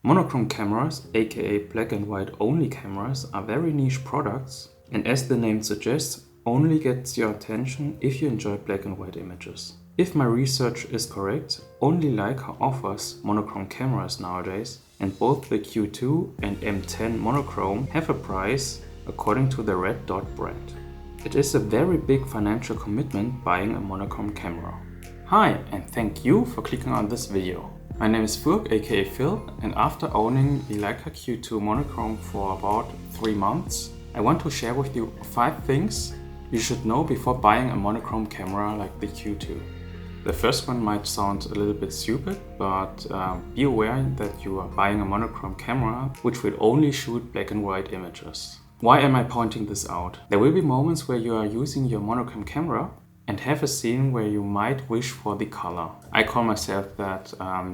Monochrome cameras, aka black and white only cameras, are very niche products, and as the name suggests, only gets your attention if you enjoy black and white images. If my research is correct, only Leica offers monochrome cameras nowadays, and both the Q2 and M10 monochrome have a price according to the Red Dot brand. It is a very big financial commitment buying a monochrome camera. Hi, and thank you for clicking on this video. My name is Furk, aka Phil, and after owning the Leica Q2 Monochrome for about 3 months, I want to share with you 5 things you should know before buying a monochrome camera like the Q2. The first one might sound a little bit stupid, but be aware that you are buying a monochrome camera which will only shoot black and white images. Why am I pointing this out? There will be moments where you are using your monochrome camera and have a scene where you might wish for the color. I call myself that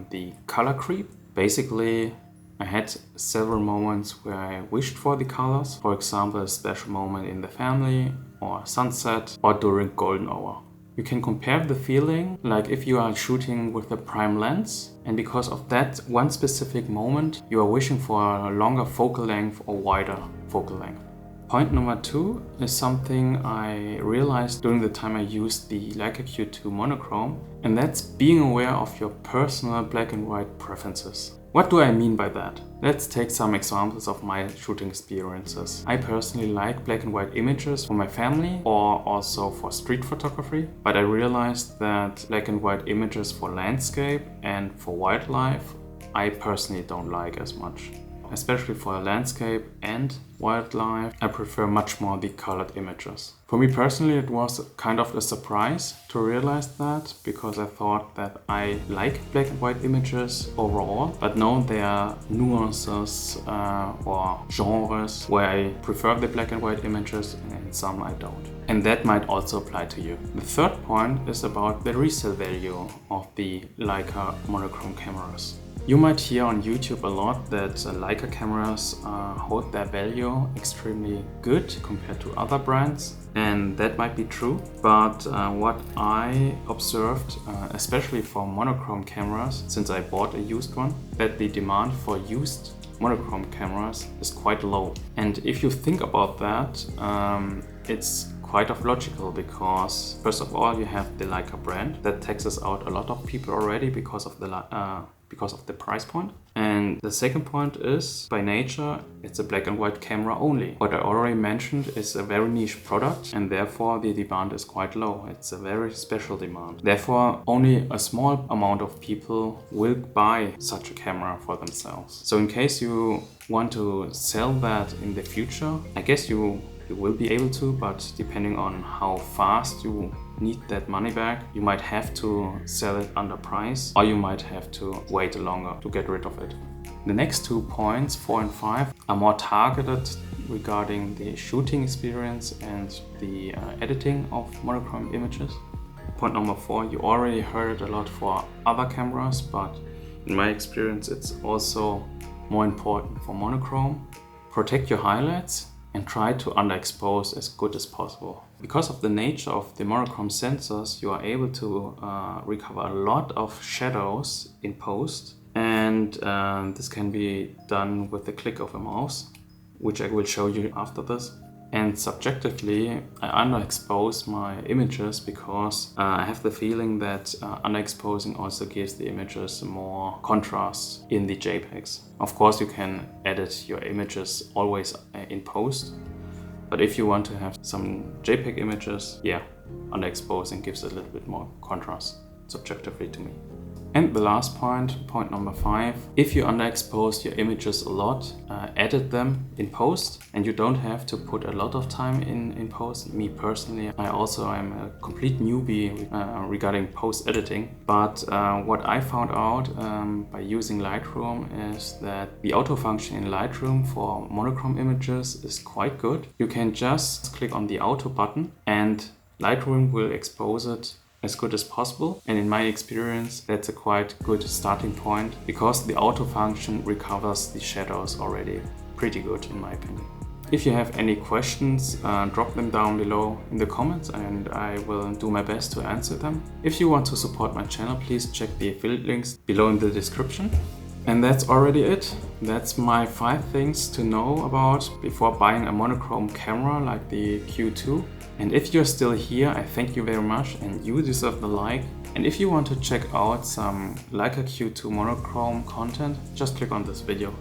the color creep. Basically, I had several moments where I wished for the colors. For example, a special moment in the family, or sunset, or during golden hour. You can compare the feeling like if you are shooting with a prime lens, and because of that one specific moment, you are wishing for a longer focal length or wider focal length. Point number 2 is something I realized during the time I used the Leica Q2 Monochrome, and that's being aware of your personal black and white preferences. What do I mean by that? Let's take some examples of my shooting experiences. I personally like black and white images for my family or also for street photography, but I realized that black and white images for landscape and for wildlife I personally don't like as much. Especially for landscape and wildlife, I prefer much more the colored images. For me personally, it was kind of a surprise to realize that, because I thought that I like black and white images overall, but no, there are nuances or genres where I prefer the black and white images and some I don't. And that might also apply to you. The third point is about the resale value of the Leica monochrome cameras. You might hear on YouTube a lot that Leica cameras hold their value extremely good compared to other brands, and that might be true, but what I observed, especially for monochrome cameras, since I bought a used one, that the demand for used monochrome cameras is quite low. And if you think about that, it's quite of logical, because first of all you have the Leica brand that taxes out a lot of people already because of the price point. And the second point is, by nature, it's a black and white camera only. What I already mentioned is a very niche product, and therefore the demand is quite low. It's a very special demand. Therefore, only a small amount of people will buy such a camera for themselves. So in case you want to sell that in the future, I guess you will be able to, but depending on how fast you need that money back, you might have to sell it under price, or you might have to wait longer to get rid of it. The next 2 points, 4 and 5, are more targeted regarding the shooting experience and the editing of monochrome images. Point number 4, you already heard it a lot for other cameras, but in my experience it's also more important for monochrome. Protect your highlights and try to underexpose as good as possible. Because of the nature of the monochrome sensors, you are able to recover a lot of shadows in post, and this can be done with the click of a mouse, which I will show you after this. And subjectively, I underexpose my images because I have the feeling that underexposing also gives the images more contrast in the JPEGs. Of course, you can edit your images always in post, but if you want to have some JPEG images, yeah, underexposing gives a little bit more contrast, subjectively to me. And the last point, point number 5, if you underexpose your images a lot, edit them in post, and you don't have to put a lot of time in post. Me personally, I also am a complete newbie regarding post editing, but what I found out by using Lightroom is that the auto function in Lightroom for monochrome images is quite good. You can just click on the auto button and Lightroom will expose it as good as possible, and in my experience that's a quite good starting point, because the auto function recovers the shadows already pretty good in my opinion. If you have any questions, drop them down below in the comments and I will do my best to answer them. If you want to support my channel, please check the affiliate links below in the description. And that's already it. That's my 5 things to know about before buying a monochrome camera like the Q2. And if you're still here, I thank you very much and you deserve the like. And if you want to check out some Leica Q2 monochrome content, just click on this video.